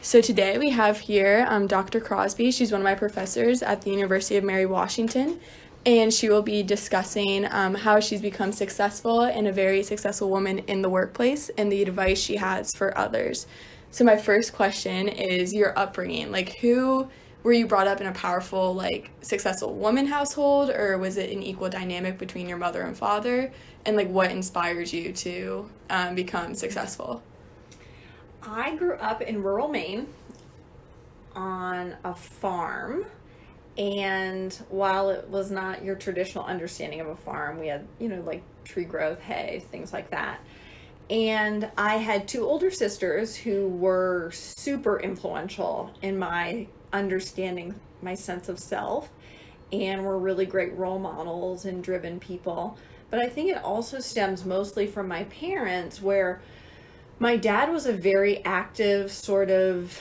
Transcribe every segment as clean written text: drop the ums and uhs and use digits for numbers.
So today we have here Dr. Crosby. She's one of my professors at the University of Mary Washington, and she will be discussing how she's become successful and a very successful woman in the workplace and the advice she has for others. So my first question is your upbringing. Who were you brought up in a powerful, successful woman household, or was it an equal dynamic between your mother and father? And what inspires you to become successful? I grew up in rural Maine on a farm, and while it was not your traditional understanding of a farm, we had, tree growth, hay, things like that. And I had two older sisters who were super influential in my understanding my sense of self and were really great role models and driven people. But I think it also stems mostly from my parents, where my dad was a very active sort of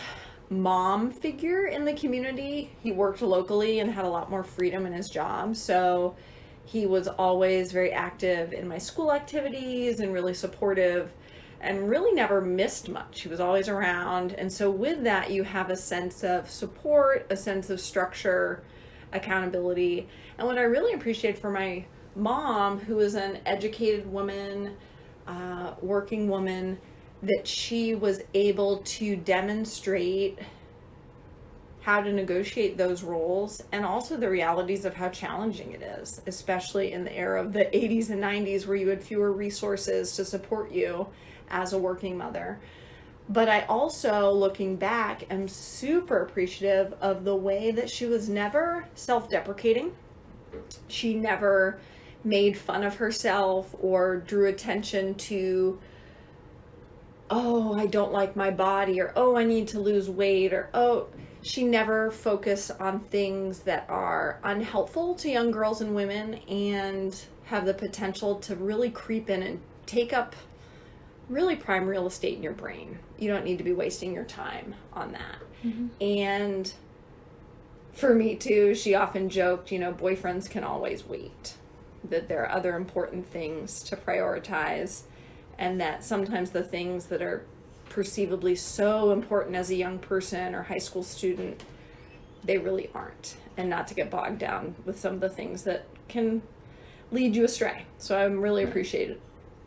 mom figure in the community. He worked locally and had a lot more freedom in his job. So he was always very active in my school activities and really supportive and really never missed much. He was always around. And so with that, you have a sense of support, a sense of structure, accountability. And what I really appreciate for my mom, who is an educated woman, working woman, that she was able to demonstrate how to negotiate those roles and also the realities of how challenging it is, especially in the era of the 80s and 90s where you had fewer resources to support you as a working mother. But I also, looking back, am super appreciative of the way that she was never self-deprecating. She never made fun of herself or drew attention to, oh, I don't like my body, or, oh, I need to lose weight, or, oh, she never focused on things that are unhelpful to young girls and women and have the potential to really creep in and take up really prime real estate in your brain. You don't need to be wasting your time on that. Mm-hmm. And for me too, she often joked, boyfriends can always wait, that there are other important things to prioritize, and that sometimes the things that are perceivably so important as a young person or high school student, they really aren't, and not to get bogged down with some of the things that can lead you astray. So I really appreciated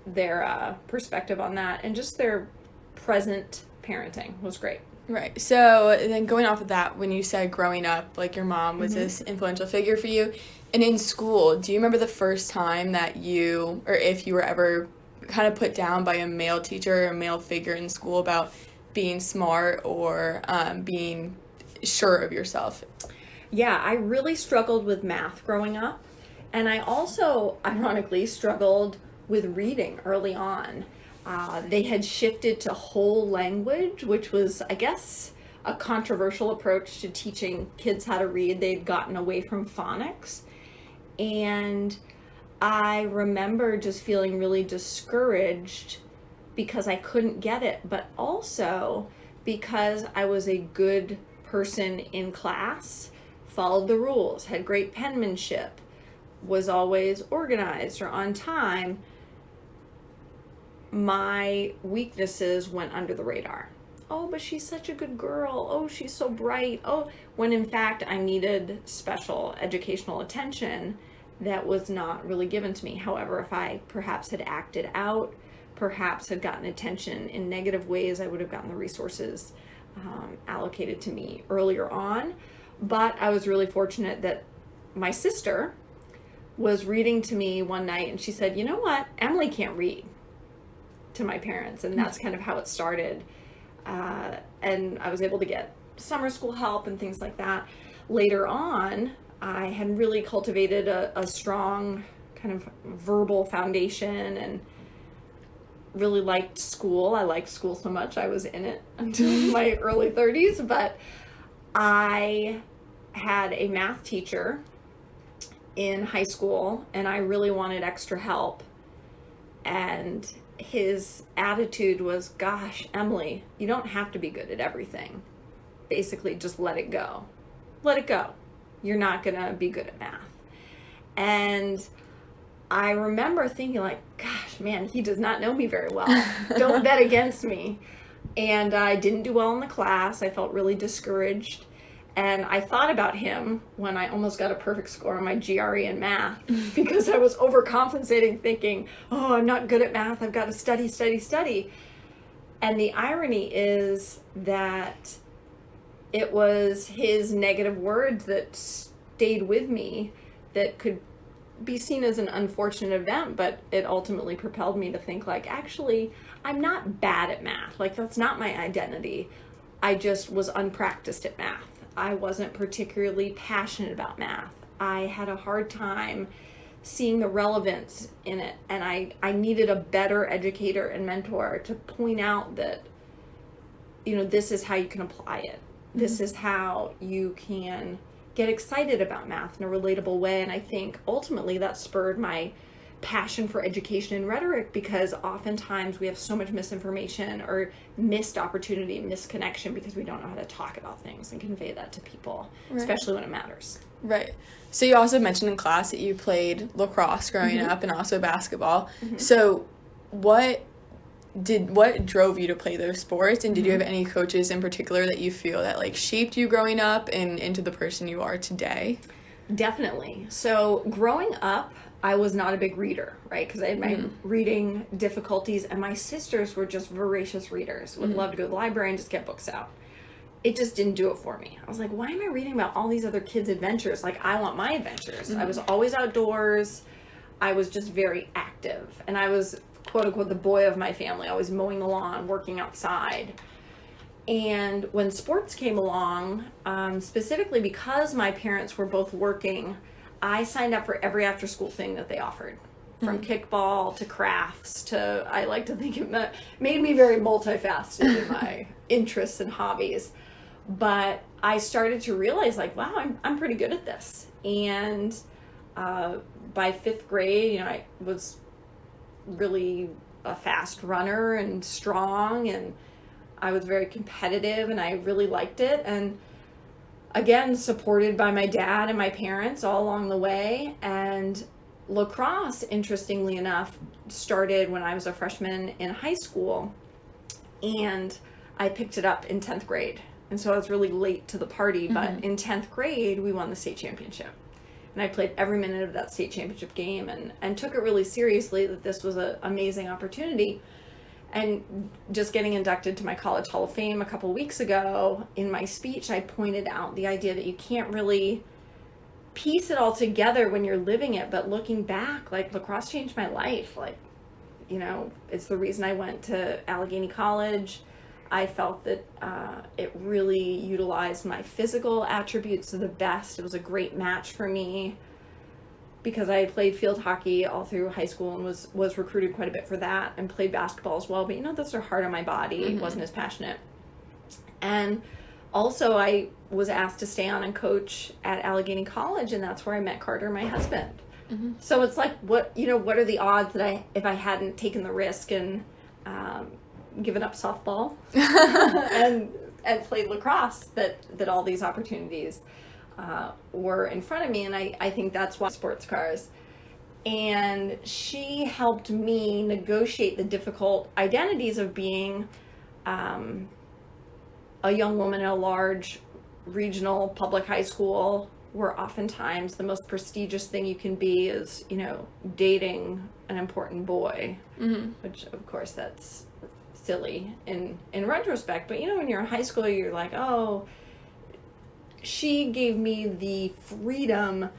their perspective on that, and just their present parenting was great. Right. So then going off of that, when you said growing up, your mom was Mm-hmm. this influential figure for you, and in school, do you remember the first time that you, or if you were ever kind of put down by a male teacher or a male figure in school about being smart or being sure of yourself? Yeah, I really struggled with math growing up. And I also, ironically, struggled with reading early on. They had shifted to whole language, which was, I guess, a controversial approach to teaching kids how to read. They'd gotten away from phonics. And I remember just feeling really discouraged because I couldn't get it, but also because I was a good person in class, followed the rules, had great penmanship, was always organized or on time. My weaknesses went under the radar. Oh, but she's such a good girl. Oh, she's so bright. Oh, when in fact I needed special educational attention that was not really given to me. However, if I perhaps had acted out, perhaps had gotten attention in negative ways, I would have gotten the resources allocated to me earlier on. But I was really fortunate that my sister was reading to me one night, and she said, you know what, Emily can't read, to my parents. And that's kind of how it started. And I was able to get summer school help and things like that. Later on, I had really cultivated a strong kind of verbal foundation and really liked school. I liked school so much, I was in it until my early 30s. But I had a math teacher in high school, and I really wanted extra help. And his attitude was, gosh, Emily, you don't have to be good at everything. Basically, just let it go. Let it go. You're not going to be good at math. And I remember thinking gosh, man, he does not know me very well. Don't bet against me. And I didn't do well in the class. I felt really discouraged. And I thought about him when I almost got a perfect score on my GRE in math because I was overcompensating, thinking, oh, I'm not good at math. I've got to study, study, study. And the irony is that it was his negative words that stayed with me that could be seen as an unfortunate event, but it ultimately propelled me to think, like, actually, I'm not bad at math. Like, that's not my identity. I just was unpracticed at math. I wasn't particularly passionate about math. I had a hard time seeing the relevance in it, and I needed a better educator and mentor to point out that, you know, this is how you can apply it. This is how you can get excited about math in a relatable way. And I think ultimately that spurred my passion for education and rhetoric, because oftentimes we have so much misinformation or missed opportunity, misconnection, because we don't know how to talk about things and convey that to people, especially when it matters. Right. So you also mentioned in class that you played lacrosse growing up and also basketball. So what drove you to play those sports, and did you have any coaches in particular that you feel that like shaped you growing up and into the person you are today? Definitely. So growing up, I was not a big reader, right? Because I had my reading difficulties, and my sisters were just voracious readers, would love to go to the library and just get books out. It just didn't do it for me. I was like, why am I reading about all these other kids' adventures? Like, I want my adventures. I was always outdoors. I was just very active. And I was, quote unquote, the boy of my family, always mowing the lawn, working outside. And when sports came along, specifically because my parents were both working, I signed up for every after school thing that they offered. From kickball to crafts to, I like to think it made me very multifaceted in my interests and hobbies. But I started to realize, like, wow, I'm pretty good at this. And by fifth grade, you know, I was really a fast runner and strong, and I was very competitive, and I really liked it. And again, supported by my dad and my parents all along the way. And lacrosse, interestingly enough, started when I was a freshman in high school, and I picked it up in 10th grade. And so I was really late to the party, but in 10th grade, we won the state championship. And I played every minute of that state championship game and took it really seriously that this was an amazing opportunity. And just getting inducted to my College Hall of Fame a couple weeks ago, in my speech, I pointed out the idea that you can't really piece it all together when you're living it, but looking back, like, lacrosse changed my life. Like, you know, it's the reason I went to Allegheny College. I felt that it really utilized my physical attributes to the best. It was a great match for me because I had played field hockey all through high school and was recruited quite a bit for that, and played basketball as well. But, you know, those are hard on my body. Wasn't as passionate. And also I was asked to stay on and coach at Allegheny College, and that's where I met Carter, my husband. So it's like, what are the odds that if I hadn't taken the risk and given up softball and played lacrosse, that all these opportunities were in front of me. And I think that's why sports cars. And she helped me negotiate the difficult identities of being a young woman in a large regional public high school, where oftentimes the most prestigious thing you can be is, you know, dating an important boy, which of course that's silly in retrospect. But, you know, when you're in high school, you're like, oh, she gave me the freedom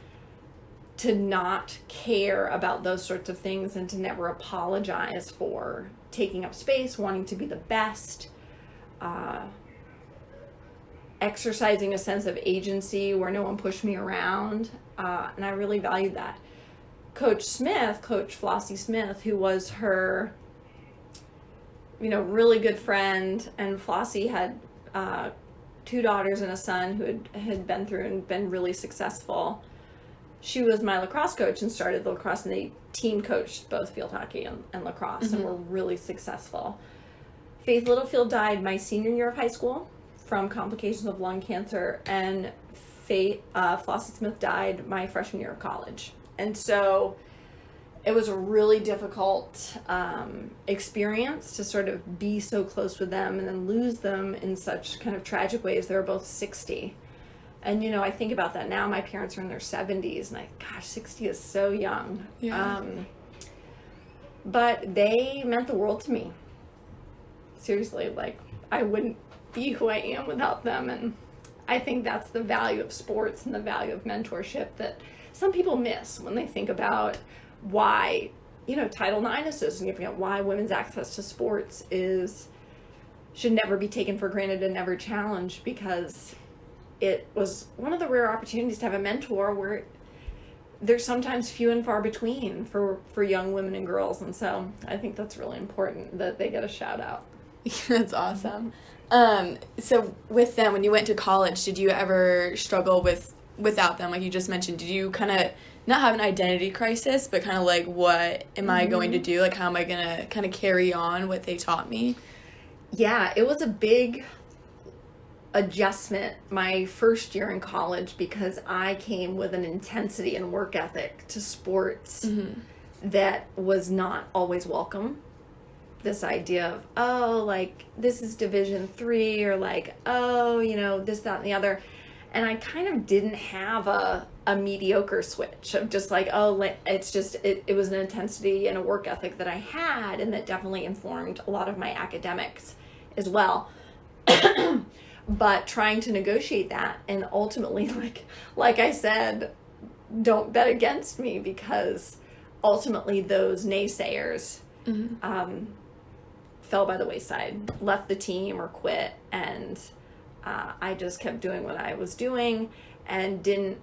to not care about those sorts of things and to never apologize for taking up space, wanting to be the best, exercising a sense of agency where no one pushed me around. And I really valued that. Coach Flossie Smith, who was her, you know, really good friend, and Flossie had 2 daughters and a son who had been through and been really successful. She was my lacrosse coach and started the lacrosse, and they team coached both field hockey and lacrosse and were really successful. Faith Littlefield died my senior year of high school from complications of lung cancer, and Flossie Smith died my freshman year of college. And so it was a really difficult experience to sort of be so close with them and then lose them in such kind of tragic ways. They were both 60. And, I think about that now. My parents are in their 70s, and gosh, 60 is so young. Yeah. But they meant the world to me. Seriously, I wouldn't be who I am without them. And I think that's the value of sports and the value of mentorship that some people miss when they think about why, Title IX is so significant, why women's access to sports should never be taken for granted and never challenged, because it was one of the rare opportunities to have a mentor where there's sometimes few and far between for young women and girls. And so I think that's really important that they get a shout out. That's awesome. So with them, when you went to college, did you ever struggle without them? Like you just mentioned, did you kind of not have an identity crisis, but kind of like, what am I going to do? Like, how am I going to kind of carry on what they taught me? Yeah, it was a big adjustment my first year in college, because I came with an intensity and work ethic to sports that was not always welcome. This idea of, this is Division III, or this, that, and the other. And I kind of didn't have a mediocre switch of just it was an intensity and a work ethic that I had, and that definitely informed a lot of my academics as well. But trying to negotiate that, and ultimately, like I said, don't bet against me, because ultimately those naysayers fell by the wayside, left the team or quit, and I just kept doing what I was doing and didn't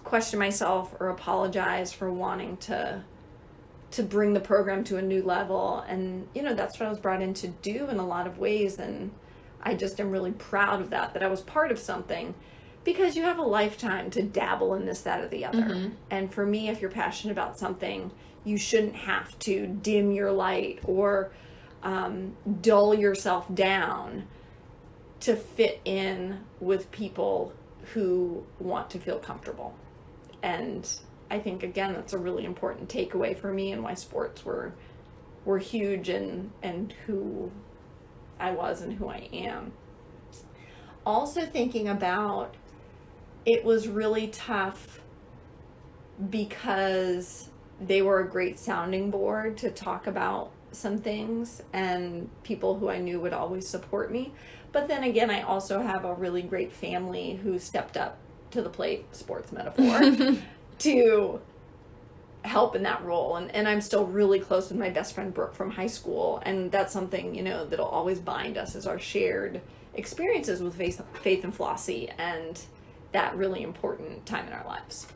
question myself or apologize for wanting to bring the program to a new level. And that's what I was brought in to do in a lot of ways, and I just am really proud of that I was part of something, because you have a lifetime to dabble in this, that, or the other. And for me, if you're passionate about something, you shouldn't have to dim your light or dull yourself down to fit in with people who want to feel comfortable. And I think, again, that's a really important takeaway for me, and why sports were huge and who I was and who I am. Also thinking about, it was really tough because they were a great sounding board to talk about some things, and people who I knew would always support me. But then again, I also have a really great family who stepped up to the plate, sports metaphor, to help in that role. And I'm still really close with my best friend Brooke from high school, and that's something, that'll always bind us, is our shared experiences with Faith and Flossie, and that really important time in our lives.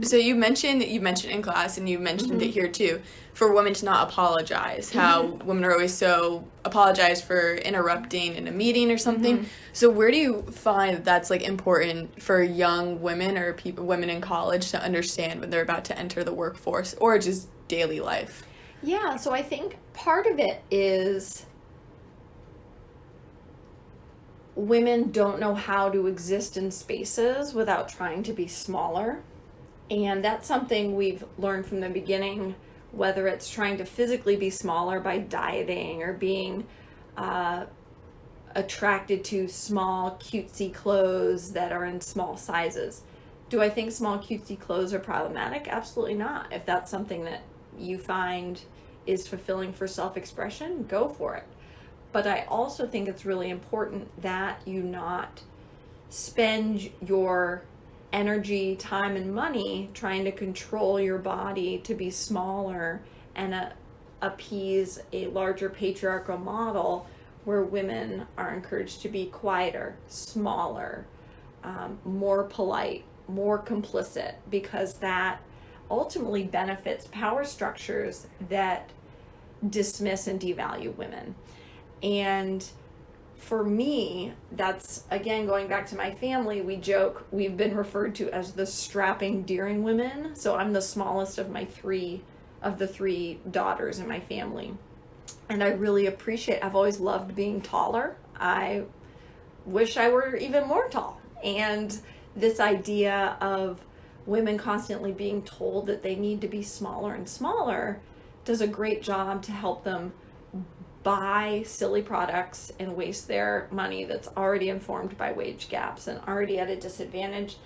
So you mentioned in class, and you mentioned it here too, for women to not apologize, how women are always so apologize for interrupting in a meeting or something. So where do you find that's important for young women or women in college to understand when they're about to enter the workforce or just daily life? Yeah, so I think part of it is women don't know how to exist in spaces without trying to be smaller. And that's something we've learned from the beginning, whether it's trying to physically be smaller by dieting or being attracted to small, cutesy clothes that are in small sizes. Do I think small, cutesy clothes are problematic? Absolutely not. If that's something that you find is fulfilling for self-expression, go for it. But I also think it's really important that you not spend your energy, time, and money trying to control your body to be smaller and appease a larger patriarchal model where women are encouraged to be quieter, smaller, more polite, more complicit, because that ultimately benefits power structures that dismiss and devalue women. And for me, that's, again, going back to my family, we joke, we've been referred to as the strapping Deering women. So I'm the smallest of the three daughters in my family. And I really appreciate, I've always loved being taller. I wish I were even more tall. And this idea of women constantly being told that they need to be smaller and smaller does a great job to help them buy silly products and waste their money that's already informed by wage gaps and already at a disadvantage,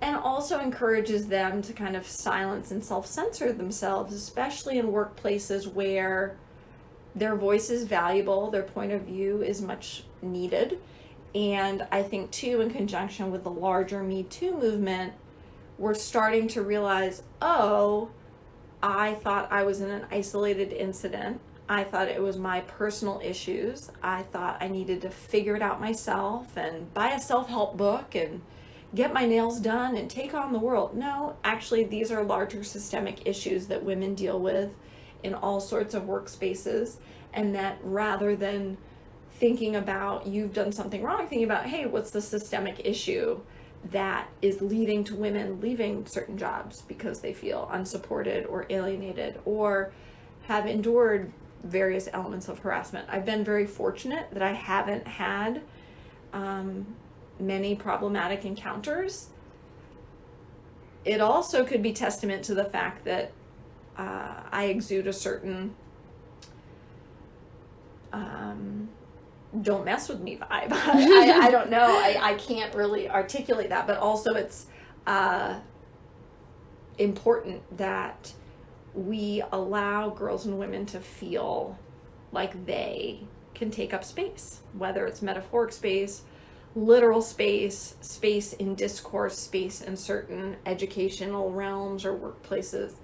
and also encourages them to kind of silence and self-censor themselves, especially in workplaces where their voice is valuable, their point of view is much needed. And I think too, in conjunction with the larger Me Too movement, we're starting to realize, oh, I thought I was in an isolated incident. I thought it was my personal issues. I thought I needed to figure it out myself and buy a self-help book and get my nails done and take on the world. No, actually, these are larger systemic issues that women deal with in all sorts of workspaces, and that rather than thinking about you've done something wrong, thinking about, hey, what's the systemic issue that is leading to women leaving certain jobs because they feel unsupported or alienated or have endured various elements of harassment. I've been very fortunate that I haven't had many problematic encounters. It also could be testament to the fact that I exude a certain don't mess with me vibe. I don't know. I can't really articulate that, but also it's important that we allow girls and women to feel like they can take up space, whether it's metaphoric space, literal space, space in discourse, space in certain educational realms or workplaces,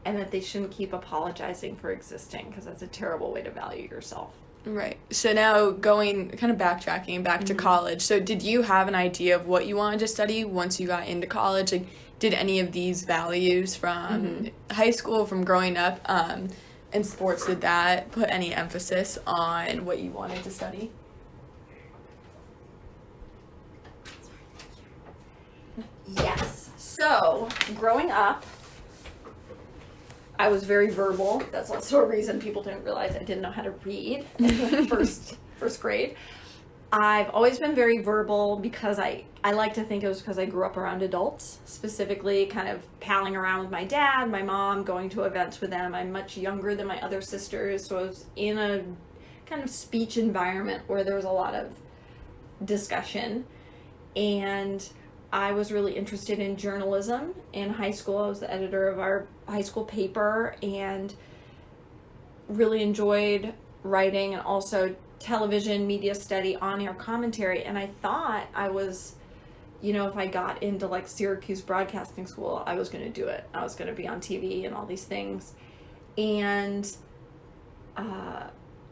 and that they shouldn't keep apologizing for existing, because that's a terrible way to value yourself. Right. So now kind of backtracking back to college. So did you have an idea of what you wanted to study once you got into college? Like, did any of these values from high school, from growing up in sports, did that put any emphasis on what you wanted to study? Yes. So, growing up, I was very verbal. That's also a reason people didn't realize I didn't know how to read in first grade. I've always been very verbal because I like to think it was because I grew up around adults, specifically kind of palling around with my dad, my mom, going to events with them. I'm much younger than my other sisters, so I was in a kind of speech environment where there was a lot of discussion. And I was really interested in journalism in high school. I was the editor of our high school paper and really enjoyed writing and also television, media study, on-air commentary. And I thought I was, if I got into like Syracuse Broadcasting School, I was going to do it. I was going to be on TV and all these things. And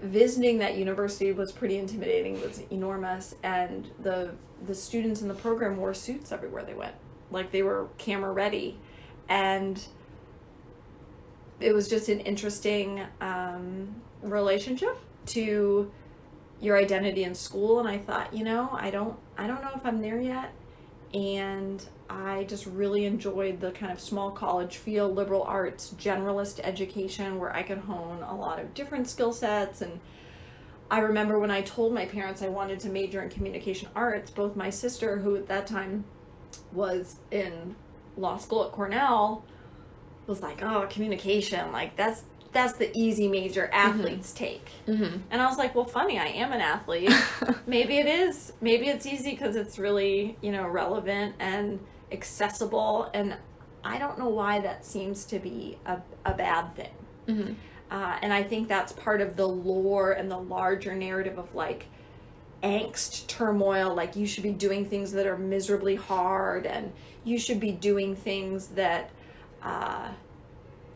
visiting that university was pretty intimidating. It was enormous. And the students in the program wore suits everywhere they went. Like they were camera ready. And it was just an interesting relationship to your identity in school. And I thought, I don't know if I'm there yet. And I just really enjoyed the kind of small college feel, liberal arts, generalist education where I could hone a lot of different skill sets. And I remember when I told my parents I wanted to major in communication arts, both my sister, who at that time was in law school at Cornell, was like, oh, communication, like that's the easy major athletes take. And I was like, well, funny, I am an athlete. Maybe it is. Maybe it's easy because it's really, relevant and accessible. And I don't know why that seems to be a bad thing. And I think that's part of the lore and the larger narrative of like angst, turmoil, like you should be doing things that are miserably hard and you should be doing things that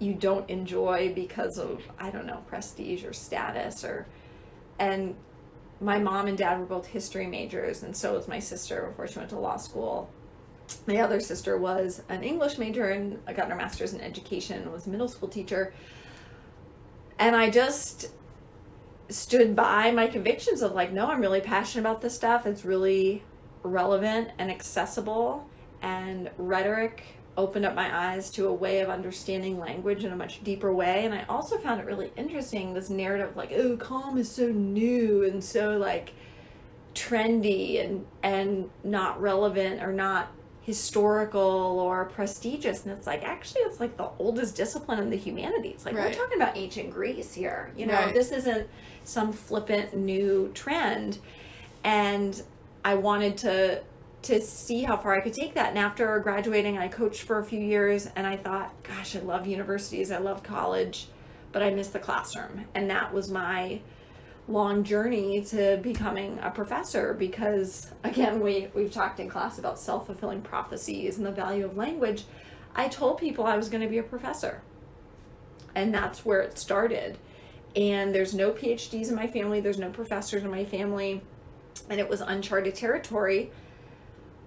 you don't enjoy because of, I don't know, prestige or status and my mom and dad were both history majors, and so was my sister before she went to law school. My other sister was an English major and got her master's in education and was a middle school teacher. And I just stood by my convictions of like, no, I'm really passionate about this stuff. It's really relevant and accessible, and rhetoric opened up my eyes to a way of understanding language in a much deeper way. And I also found it really interesting, this narrative like, oh, calm is so new and so like trendy and not relevant or not historical or prestigious, and it's like, actually it's like the oldest discipline in the humanities. Like, we're talking about ancient Greece here, you know. This isn't some flippant new trend. And I wanted to see how far I could take that. And after graduating, I coached for a few years, and I thought, gosh, I love universities, I love college, but I miss the classroom. And that was my long journey to becoming a professor, because again, we've talked in class about self-fulfilling prophecies and the value of language. I told people I was going to be a professor, and that's where it started. And there's no PhDs in my family, there's no professors in my family, and it was uncharted territory.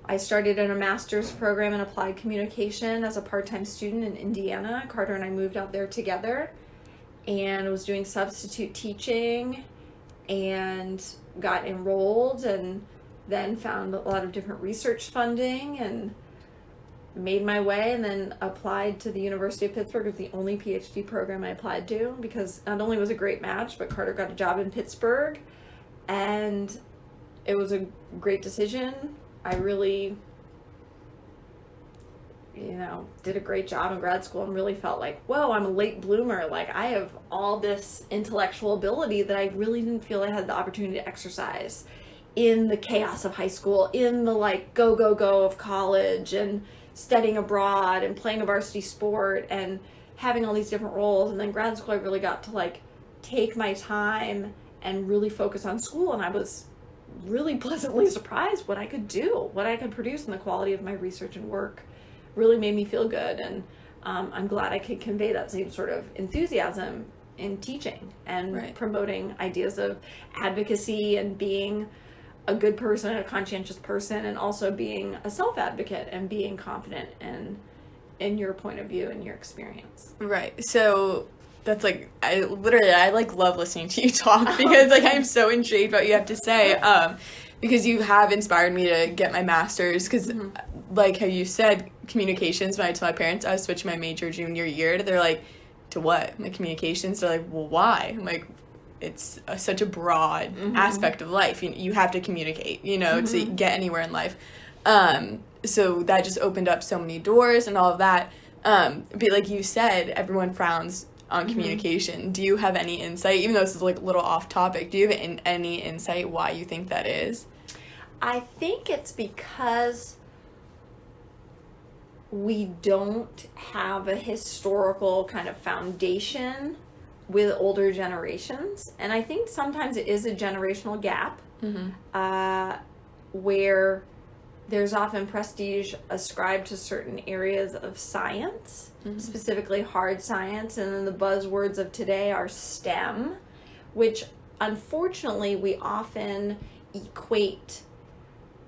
I started in a master's program in applied communication as a part-time student in Indiana. Carter and I moved out there together, and was doing substitute teaching, and got enrolled, and then found a lot of different research funding, and made my way, and then applied to the University of Pittsburgh. It was the only PhD program I applied to, because not only was it a great match, but Carter got a job in Pittsburgh, and it was a great decision. I really, did a great job in grad school, and really felt like, whoa, I'm a late bloomer. Like, I have all this intellectual ability that I really didn't feel I had the opportunity to exercise in the chaos of high school, in the like go of college, and studying abroad, and playing a varsity sport, and having all these different roles. And then grad school, I really got to like take my time and really focus on school. And I was really pleasantly surprised what I could do, what I could produce, and the quality of my research and work really made me feel good. And I'm glad I could convey that same sort of enthusiasm in teaching and promoting ideas of advocacy, and being a good person, a conscientious person, and also being a self-advocate and being confident in your point of view and your experience. Right. So that's like, I like love listening to you talk, because like I'm so intrigued what you have to say, because you have inspired me to get my master's, because like how you said, communications, when I told my parents I was switching my major junior year, they're like, to what? My communications? They're like, well, why? I'm like, it's such a broad aspect of life. You have to communicate, to get anywhere in life. So that just opened up so many doors and all of that. But like you said, everyone frowns on communication. Do you have any insight, even though this is like a little off topic, do you have any insight why you think that is? I think it's because we don't have a historical kind of foundation with older generations. And I think sometimes it is a generational gap, where there's often prestige ascribed to certain areas of science, specifically hard science, and then the buzzwords of today are STEM, which unfortunately we often equate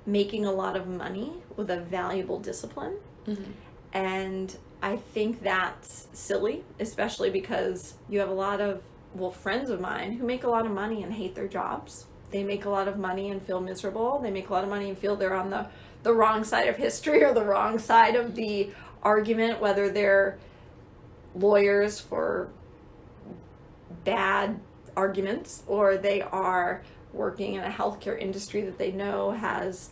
making a lot of money with a valuable discipline. And I think that's silly, especially because you have a lot of, friends of mine who make a lot of money and hate their jobs. They make a lot of money and feel miserable. They make a lot of money and feel they're on the wrong side of history, or the wrong side of the argument, whether they're lawyers for bad arguments, or they are working in a healthcare industry that they know has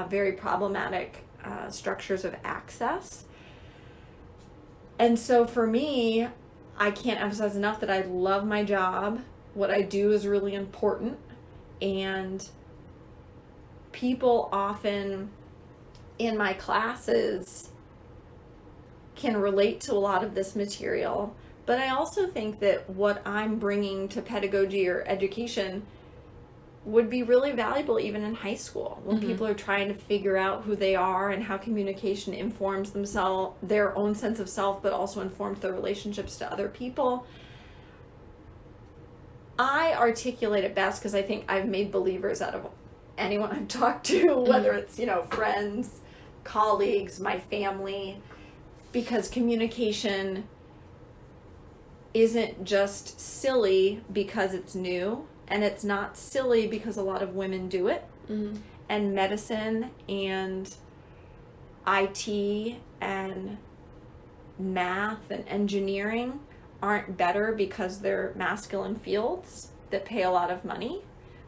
very problematic structures of access. And so for me, I can't emphasize enough that I love my job. What I do is really important, and people often in my classes can relate to a lot of this material. But I also think that what I'm bringing to pedagogy or education would be really valuable even in high school, when people are trying to figure out who they are and how communication informs themselves, their own sense of self, but also informs their relationships to other people. I articulate it best because I think I've made believers out of anyone I've talked to, whether it's, friends, colleagues, my family, because communication isn't just silly because it's new. And it's not silly because a lot of women do it. And medicine and IT and math and engineering aren't better because they're masculine fields that pay a lot of money,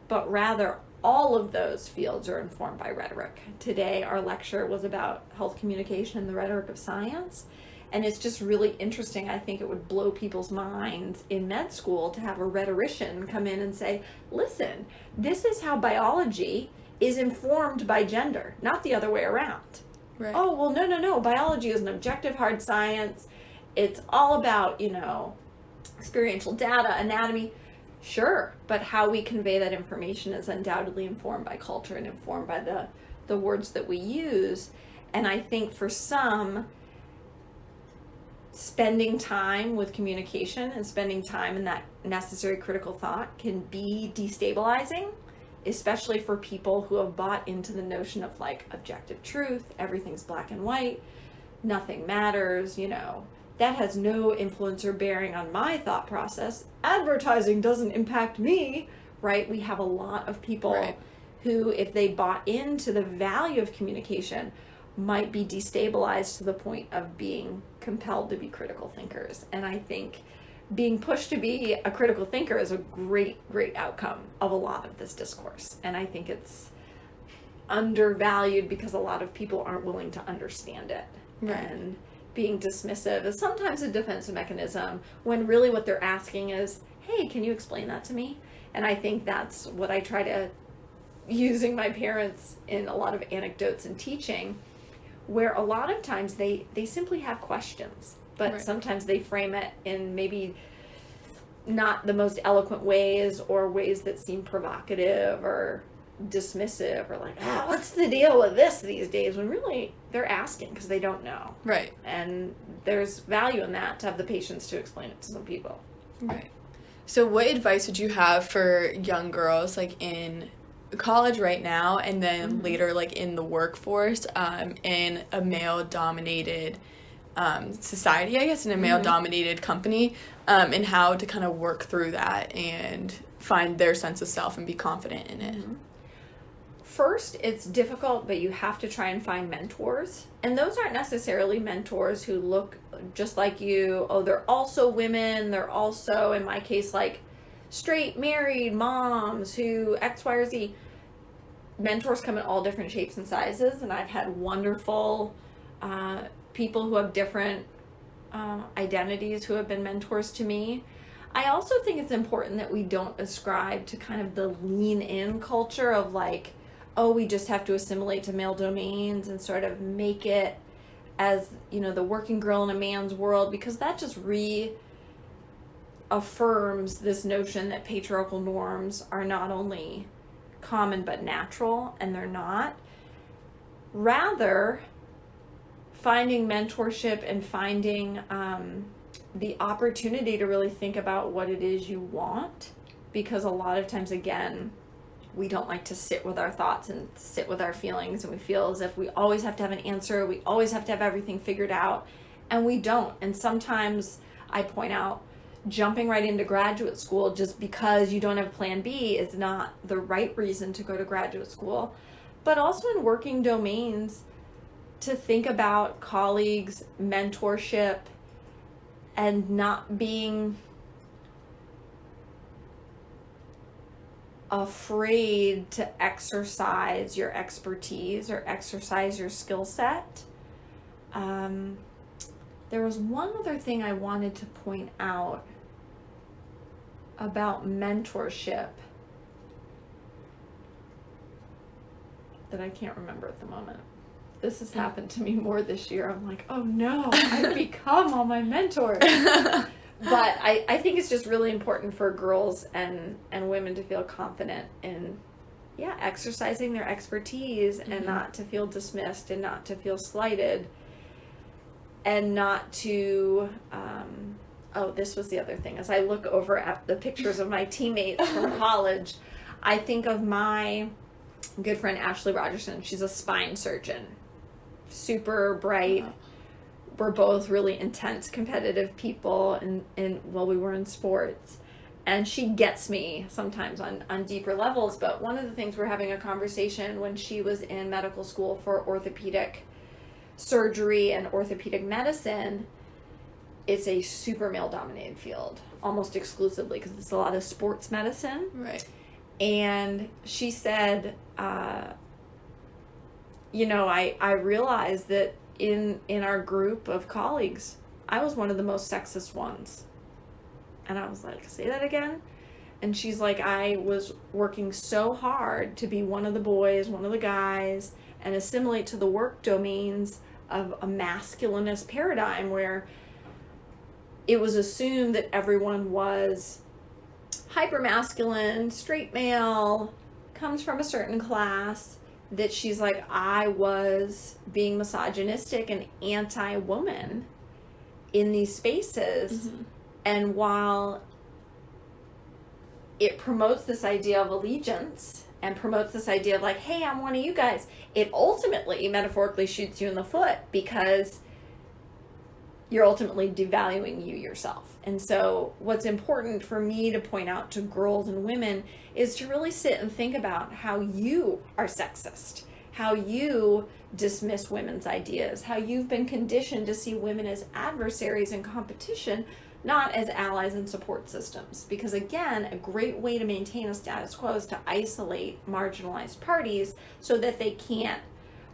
but rather all of those fields are informed by rhetoric. Today, our lecture was about health communication and the rhetoric of science. And it's just really interesting. I think it would blow people's minds in med school to have a rhetorician come in and say, listen, this is how biology is informed by gender, not the other way around. Right. Oh, well, no. Biology is an objective hard science. It's all about, experiential data, anatomy. Sure, but how we convey that information is undoubtedly informed by culture and informed by the words that we use. And I think for some, spending time with communication and spending time in that necessary critical thought can be destabilizing, especially for people who have bought into the notion of like objective truth, everything's black and white, nothing matters, that has no influence or bearing on my thought process. Advertising doesn't impact me, right? We have a lot of people who, if they bought into the value of communication, might be destabilized to the point of being compelled to be critical thinkers. And I think being pushed to be a critical thinker is a great outcome of a lot of this discourse. And I think it's undervalued because a lot of people aren't willing to understand it. Right. And being dismissive is sometimes a defensive mechanism when really what they're asking is, hey, can you explain that to me? And I think that's what I try to, using my parents in a lot of anecdotes and teaching, where a lot of times they simply have questions, but sometimes they frame it in maybe not the most eloquent ways or ways that seem provocative or dismissive or like, what's the deal with this these days? When really they're asking because they don't know. Right. And there's value in that, to have the patience to explain it to some people. Right. So what advice would you have for young girls like in college right now and then later like in the workforce in a male-dominated society, I guess, in a male-dominated company, and how to kind of work through that and find their sense of self and be confident in it? First, it's difficult, but you have to try and find mentors. And those aren't necessarily mentors who look just like you. Oh, they're also women. They're also, in my case, like straight, married moms who X, Y, or Z. Mentors come in all different shapes and sizes. And I've had wonderful people who have different identities who have been mentors to me. I also think it's important that we don't ascribe to kind of the lean in culture of like, oh, we just have to assimilate to male domains and sort of make it as, the working girl in a man's world, because that just reaffirms this notion that patriarchal norms are not only common but natural, and they're not. Rather, finding mentorship and finding the opportunity to really think about what it is you want, because a lot of times, again, we don't like to sit with our thoughts and sit with our feelings, and we feel as if we always have to have an answer, we always have to have everything figured out, and we don't. And sometimes I point out, jumping right into graduate school just because you don't have plan B is not the right reason to go to graduate school. But also in working domains, to think about colleagues, mentorship, and not being afraid to exercise your expertise or exercise your skill set. There was one other thing I wanted to point out about mentorship that I can't remember at the moment. This has happened to me more this year. I'm like, oh no, I've become all my mentors. But I think it's just really important for girls and women to feel confident in, exercising their expertise and not to feel dismissed and not to feel slighted and not to, this was the other thing. As I look over at the pictures of my teammates from college, I think of my good friend Ashley Rogerson. She's a spine surgeon, super bright. Wow. We're both really intense, competitive people, and we were in sports. And she gets me sometimes on deeper levels. But one of the things, we're having a conversation when she was in medical school for orthopedic surgery and orthopedic medicine. It's a super male-dominated field, almost exclusively, because it's a lot of sports medicine. Right. And she said, I realized that in our group of colleagues, I was one of the most sexist ones. And I was like, say that again? And she's like, I was working so hard to be one of the boys, one of the guys, and assimilate to the work domains of a masculinist paradigm where it was assumed that everyone was hypermasculine, straight male, comes from a certain class, that she's like, I was being misogynistic and anti-woman in these spaces. Mm-hmm. And while it promotes this idea of allegiance and promotes this idea of like, hey, I'm one of you guys, it ultimately metaphorically shoots you in the foot because you're ultimately devaluing you yourself. And so what's important for me to point out to girls and women is to really sit and think about how you are sexist, how you dismiss women's ideas, how you've been conditioned to see women as adversaries in competition, not as allies and support systems. Because again, a great way to maintain a status quo is to isolate marginalized parties so that they can't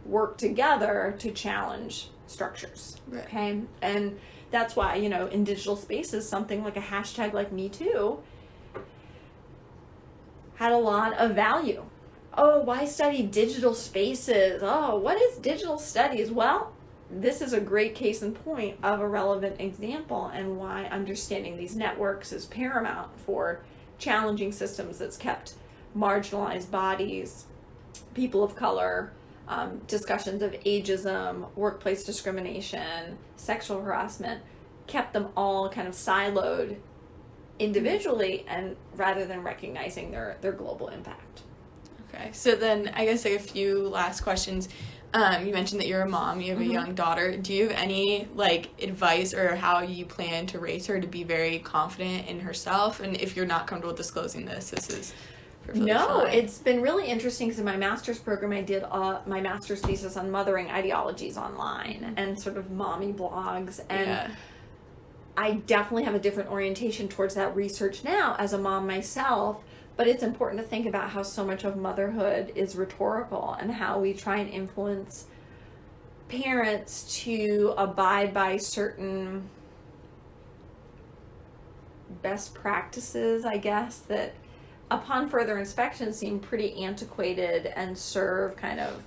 work together to challenge structures. Right. Okay. And that's why, in digital spaces, something like a hashtag like Me Too had a lot of value. Oh, why study digital spaces? Oh, what is digital studies? Well, this is a great case in point of a relevant example and why understanding these networks is paramount for challenging systems that's kept marginalized bodies, people of color, discussions of ageism, workplace discrimination, sexual harassment, kept them all kind of siloed individually and rather than recognizing their global impact. Okay, so then I guess like a few last questions. You mentioned that you're a mom, you have a young daughter. Do you have any advice or how you plan to raise her to be very confident in herself? And if you're not comfortable disclosing this is perfectly fine. It's been really interesting because in my master's program I did my master's thesis on mothering ideologies online and sort of mommy blogs, and I definitely have a different orientation towards that research now as a mom myself. But it's important to think about how so much of motherhood is rhetorical and how we try and influence parents to abide by certain best practices, I guess, that upon further inspection seem pretty antiquated and serve kind of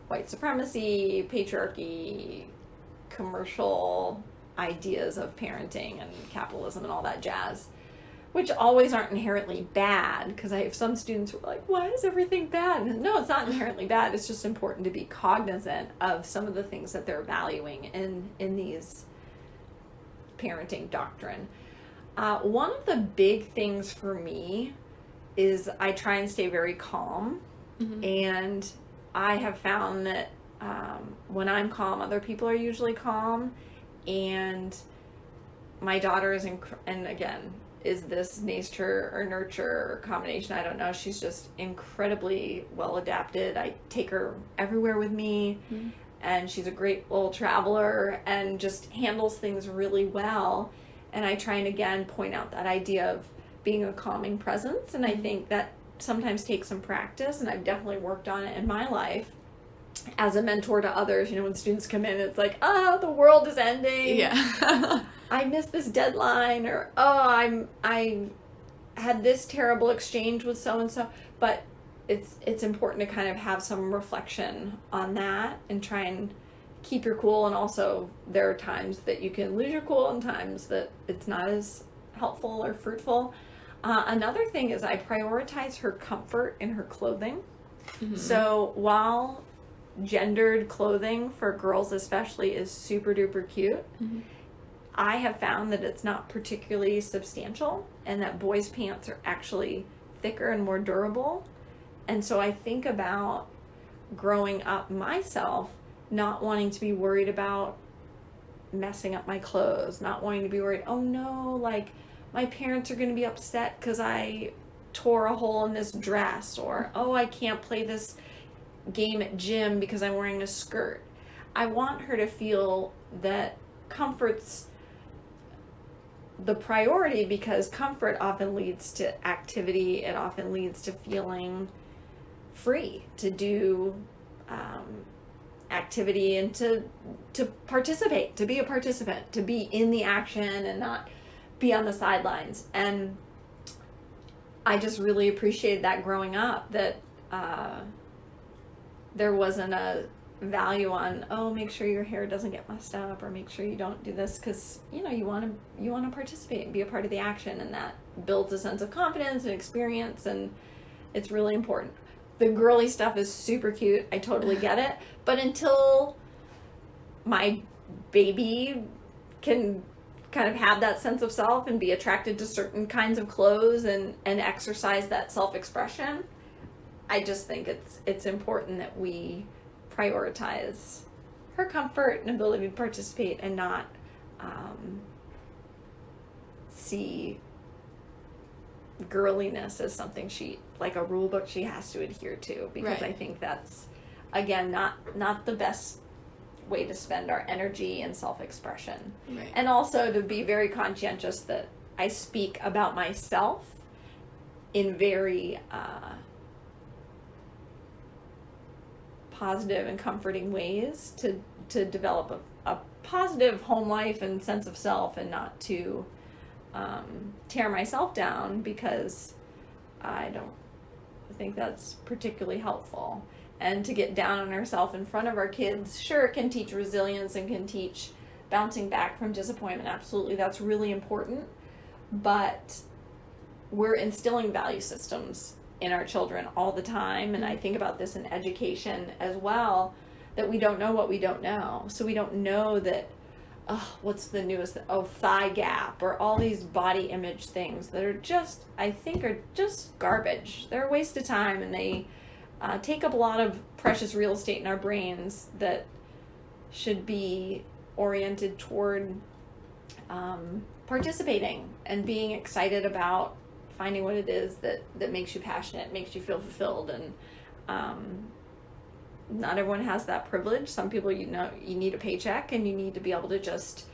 white supremacy, patriarchy, commercial ideas of parenting and capitalism and all that jazz. Which always aren't inherently bad, because I have some students who are like, why is everything bad? And no, it's not inherently bad. It's just important to be cognizant of some of the things that they're valuing in these parenting doctrine. One of the big things for me is I try and stay very calm. Mm-hmm. And I have found that when I'm calm, other people are usually calm. And my daughter is, and again, is this nature or nurture combination? I don't know. She's just incredibly well adapted. I take her everywhere with me, and she's a great little traveler and just handles things really well. And I try and again point out that idea of being a calming presence. And I think that sometimes takes some practice, and I've definitely worked on it in my life as a mentor to others. When students come in, it's like, the world is ending. Yeah. I missed this deadline, or I had this terrible exchange with so and so. But it's important to kind of have some reflection on that and try and keep your cool. And also there are times that you can lose your cool and times that it's not as helpful or fruitful. Another thing is I prioritize her comfort in her clothing. Mm-hmm. So while gendered clothing for girls especially is super duper cute, I have found that it's not particularly substantial and that boys' pants are actually thicker and more durable. And so I think about growing up myself, not wanting to be worried about messing up my clothes, not wanting to be worried, oh no, my parents are going to be upset because I tore a hole in this dress, or oh, I can't play this game at gym because I'm wearing a skirt. I want her to feel that comfort's the priority, because comfort often leads to activity. It often leads to feeling free to do activity and to participate, to be a participant, to be in the action and not be on the sidelines. And I just really appreciated that growing up, that there wasn't a value on, oh, make sure your hair doesn't get messed up, or make sure you don't do this, because you want to participate and be a part of the action, and that builds a sense of confidence and experience, and it's really important. The girly stuff is super cute, I totally get it, but until my baby can kind of have that sense of self and be attracted to certain kinds of clothes and exercise that self-expression, I just think it's important that we prioritize her comfort and ability to participate, and not see girliness as something like a rule book she has to adhere to, because I think that's, again, not the best way to spend our energy and self-expression. And also to be very conscientious that I speak about myself in very positive and comforting ways, to develop a positive home life and sense of self, and not to tear myself down, because I don't think that's particularly helpful. And to get down on ourselves in front of our kids, sure, it can teach resilience and can teach bouncing back from disappointment. Absolutely, that's really important. But we're instilling value systems in our children all the time, and I think about this in education as well, that we don't know what we don't know. So we don't know that, what's the newest, thigh gap, or all these body image things that are just, I think, are just garbage. They're a waste of time, and they take up a lot of precious real estate in our brains that should be oriented toward participating and being excited about finding what it is that makes you passionate, makes you feel fulfilled. And not everyone has that privilege. Some people, you need a paycheck and you need to be able to just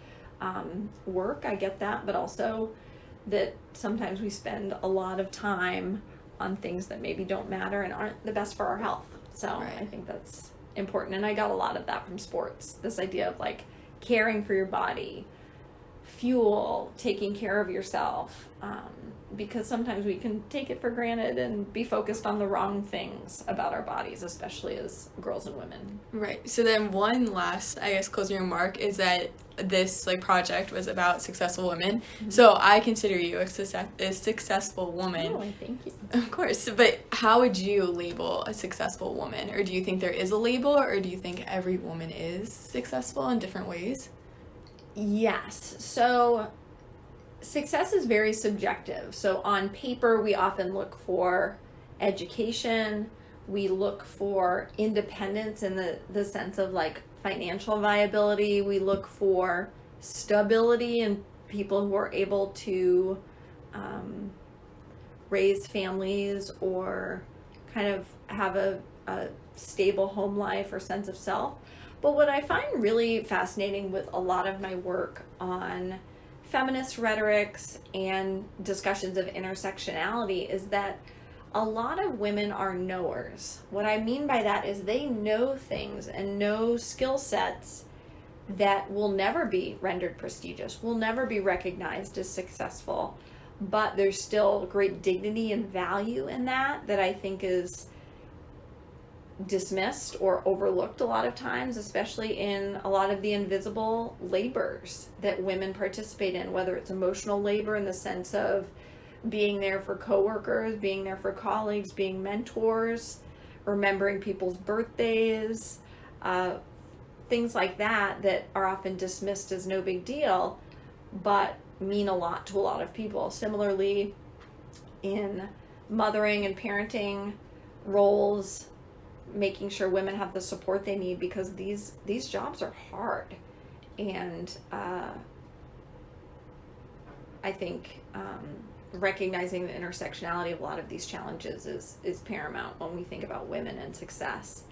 work. I get that, but also that sometimes we spend a lot of time on things that maybe don't matter and aren't the best for our health. So I think that's important. And I got a lot of that from sports. This idea of like caring for your body, fuel, taking care of yourself, because sometimes we can take it for granted and be focused on the wrong things about our bodies, especially as girls and women. Right. So then one last, I guess, closing remark is that this project was about successful women. Mm-hmm. So I consider you a successful woman. Oh, thank you. Of course. But how would you label a successful woman? Or do you think there is a label, or do you think every woman is successful in different ways? Yes. So success is very subjective. So on paper, we often look for education. We look for independence in the sense of like financial viability. We look for stability in people who are able to raise families or kind of have a stable home life or sense of self. But what I find really fascinating with a lot of my work on feminist rhetorics and discussions of intersectionality is that a lot of women are knowers. What I mean by that is they know things and know skill sets that will never be rendered prestigious, will never be recognized as successful, but there's still great dignity and value in that I think is dismissed or overlooked a lot of times, especially in a lot of the invisible labors that women participate in, whether it's emotional labor in the sense of being there for coworkers, being there for colleagues, being mentors, remembering people's birthdays, things like that are often dismissed as no big deal, but mean a lot to a lot of people. Similarly, in mothering and parenting roles, making sure women have the support they need, because these jobs are hard. And I think recognizing the intersectionality of a lot of these challenges is paramount when we think about women and success.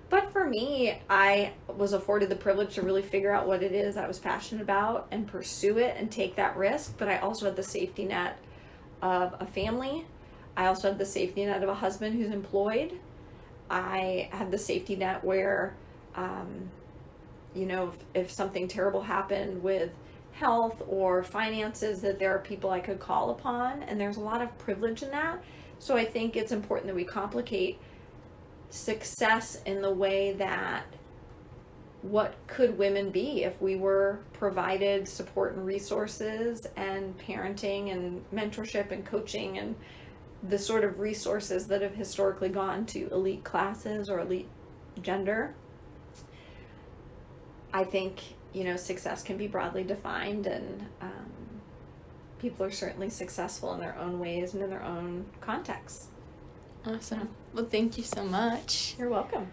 But for me, I was afforded the privilege to really figure out what it is I was passionate about and pursue it and take that risk. But I also had the safety net of a family. I also had the safety net of a husband who's employed. I had the safety net where, if something terrible happened with health or finances, that there are people I could call upon. And there's a lot of privilege in that. So I think it's important that we complicate success in the way that what could women be if we were provided support and resources and parenting and mentorship and coaching and the sort of resources that have historically gone to elite classes or elite gender. I think, success can be broadly defined, and people are certainly successful in their own ways and in their own contexts. Awesome. Well, thank you so much. You're welcome.